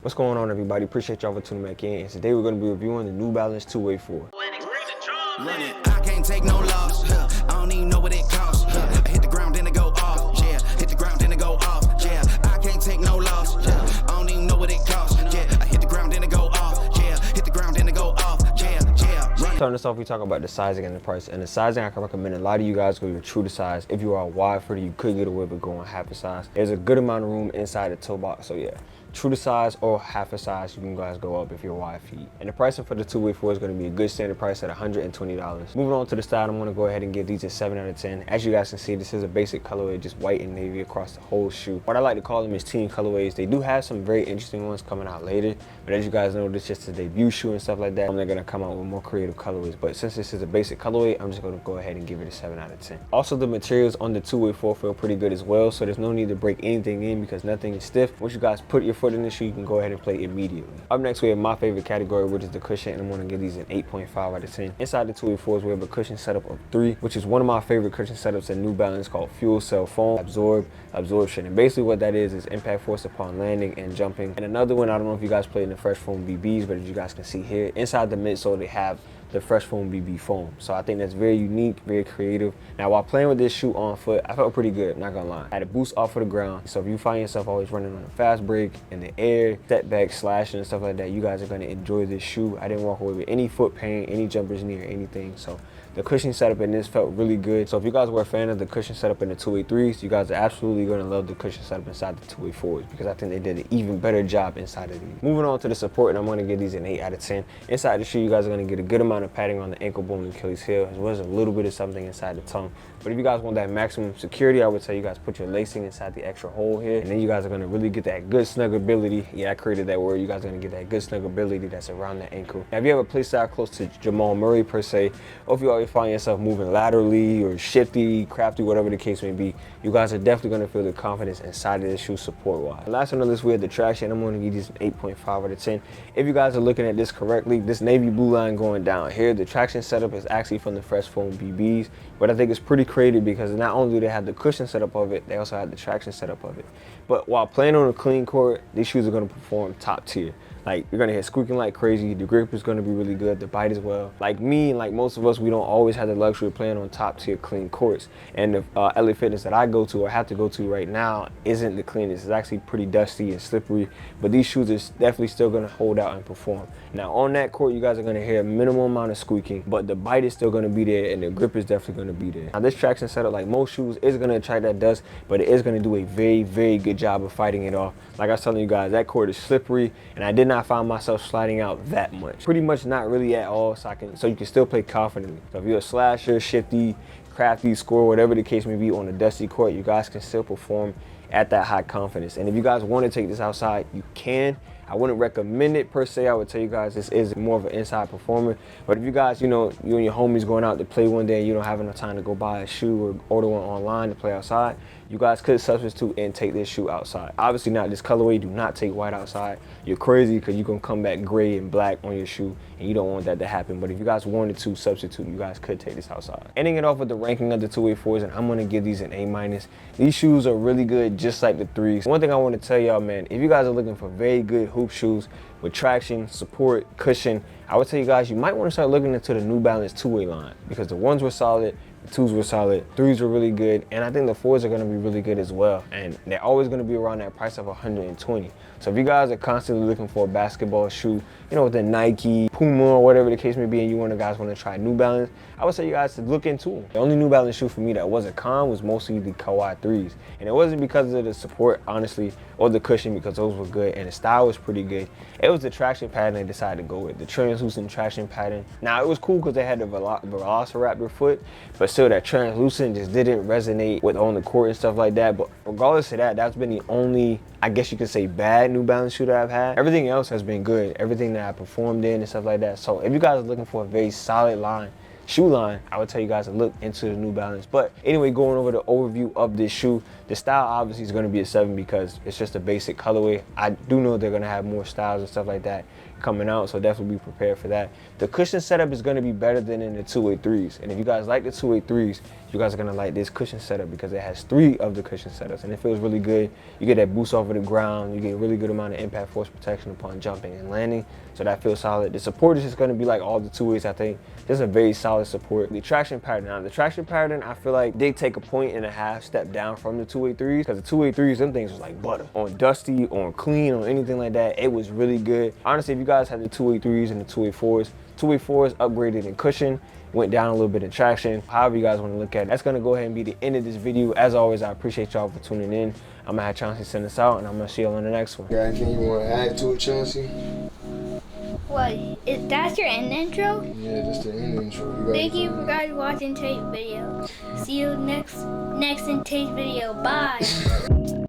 What's going on, everybody? Appreciate y'all for tuning back in. And today we're going to be reviewing the New Balance 284. I can't take no loss. I don't even know what it costs. I hit the ground, then it go off. Yeah, hit the ground, then it go off. Yeah, I can't take no loss. I don't even know what it costs. Yeah, I hit the ground, then it go off. Yeah, hit the ground, then it go off. Yeah. Starting this off, we talk about the sizing and the price. And the sizing, I can recommend a lot of you guys go your true to size. If you are a wide footer, you could get away with going half a size. There's a good amount of room inside the toe box, so yeah. True to size or half a size, you can guys go up if you're wide feet. And the pricing for the 284 is going to be a good standard price at $120. Moving on to the style, I'm going to go ahead and give these a 7 out of 10. As you guys can see, this is a basic colorway, just white and navy across the whole shoe. What I like to call them is team colorways. They do have some very interesting ones coming out later, but as you guys know, this is just a debut shoe and stuff like that. They're going to come out with more creative colorways, but since this is a basic colorway, I'm just going to go ahead and give it a 7 out of 10. Also, the materials on the 284 feel pretty good as well, so there's no need to break anything in because nothing is stiff. Once you guys put your foot in the shoe, you can go ahead and play immediately. Up next, we have my favorite category, which is the cushion, and I'm going to give these an 8.5 out of 10. Inside the 284s, we have a cushion setup of 3, which is one of my favorite cushion setups in New Balance called Fuel Cell Foam Absorption. And basically what that is impact force upon landing and jumping. And another one, I don't know if you guys played in the Fresh Foam BBs, but as you guys can see here, inside the midsole, they have the Fresh Foam BB foam. So I think that's very unique, very creative. Now, while playing with this shoe on foot, I felt pretty good, not gonna lie. I had a boost off of the ground. So if you find yourself always running on a fast break, in the air, step back, slashing and stuff like that, you guys are gonna enjoy this shoe. I didn't walk away with any foot pain, any jumpers near anything. So the cushion setup in this felt really good. So if you guys were a fan of the cushion setup in the 283s, you guys are absolutely gonna love the cushion setup inside the 284s because I think they did an even better job inside of these. Moving on to the support, and I'm gonna give these an 8 out of 10. Inside the shoe, you guys are gonna get a good amount of padding on the ankle bone and Achilles heel, as well as a little bit of something inside the tongue. But if you guys want that maximum security, I would say you guys put your lacing inside the extra hole here, and then you guys are gonna really get that good snuggability. Yeah, I created that word. You guys are gonna get that good snuggability that's around the ankle. Now, if you have a play style close to Jamal Murray per se, or if you always find yourself moving laterally or shifty, crafty, whatever the case may be, you guys are definitely gonna feel the confidence inside of the shoe support-wise. Last on the list, we have the traction. I'm gonna give these an 8.5 out of 10. If you guys are looking at this correctly, this navy blue line going down here, the traction setup is actually from the Fresh Foam BBs, but I think it's pretty creative because not only do they have the cushion setup of it, they also have the traction setup of it. But while playing on a clean court, these shoes are gonna perform top tier. Like, you're gonna hit squeaking like crazy. The grip is gonna be really good. The bite as well. Like me, like most of us, we don't always have the luxury of playing on top tier clean courts. And the LA Fitness that I go to or have to go to right now isn't the cleanest. It's actually pretty dusty and slippery. But these shoes are definitely still gonna hold out and perform. Now on that court, you guys are gonna hear a minimal amount of squeaking, but the bite is still gonna be there and the grip is definitely gonna be there. Now this traction setup, like most shoes, is gonna attract that dust, but it is gonna do a very, very good job of fighting it off. Like I was telling you guys, that court is slippery, and I did not find myself sliding out that much. Pretty much not really at all, so you can still play confidently. So if you're a slasher, shifty, crafty, score, whatever the case may be on a dusty court, you guys can still perform at that high confidence. And if you guys want to take this outside, you can. I wouldn't recommend it per se. I would tell you guys this is more of an inside performer. But if you guys, you and your homies going out to play one day and you don't have enough time to go buy a shoe or order one online to play outside, you guys could substitute and take this shoe outside. Obviously not this colorway. Do not take white outside. You're crazy because you're going to come back gray and black on your shoe, and you don't want that to happen. But if you guys wanted to substitute, you guys could take this outside. Ending it off with the ranking of the 284s, and I'm going to give these an A-. These shoes are really good, just like the 3s. One thing I want to tell y'all, man, if you guys are looking for very good hoop shoes with traction, support, cushion, I would tell you guys you might want to start looking into the New Balance 2-way line because the 1s were solid, the 2s were solid, 3s were really good, and I think the 4s are going to be really good as well. And they're always going to be around that price of $120. So if you guys are constantly looking for a basketball shoe, with the Nike, Puma, or whatever the case may be, and you guys want to try New Balance, I would say you guys to look into them. The only New Balance shoe for me that was a con was mostly the Kawhi 3s. And it wasn't because of the support, honestly, or the cushion, because those were good, and the style was pretty good. It was the traction pattern they decided to go with, the translucent traction pattern. Now, it was cool because they had the Velociraptor foot, but still that translucent just didn't resonate with on the court and stuff like that. But regardless of that, that's been the only, I guess you could say, bad New Balance shoe that I've had. Everything else has been good. Everything that I performed in and stuff like that. So if you guys are looking for a very solid line, shoe line, I would tell you guys to look into the New Balance. But anyway, going over the overview of this shoe, the style obviously is going to be a 7 because it's just a basic colorway. I do know they're going to have more styles and stuff like that coming out, so definitely be prepared for that. The cushion setup is going to be better than in the 283s, and if you guys like the 283s, you guys are going to like this cushion setup because it has 3 of the cushion setups, and it feels really good. You get that boost off of the ground, you get a really good amount of impact force protection upon jumping and landing, so that feels solid. The support is just going to be like all the 2.8s. I think this is a very solid support. The traction pattern, now the traction pattern, I feel like they take a 1.5 step down from the 283s, because the 283s, them things was like butter. On dusty, on clean, on anything like that, it was really good. Honestly, if you guys had the 283s and the 284s, 284s upgraded in cushion, went down a little bit in traction, however you guys want to look at it. That's gonna go ahead and be the end of this video. As always, I appreciate y'all for tuning in. I'm gonna have Chauncey send us out, and I'm gonna see y'all on the next one. Got anything you want to add to it, Chauncey? What? That's your end intro? Yeah, just the end intro. Thank you for guys watching today's video. See you next in today's video. Bye.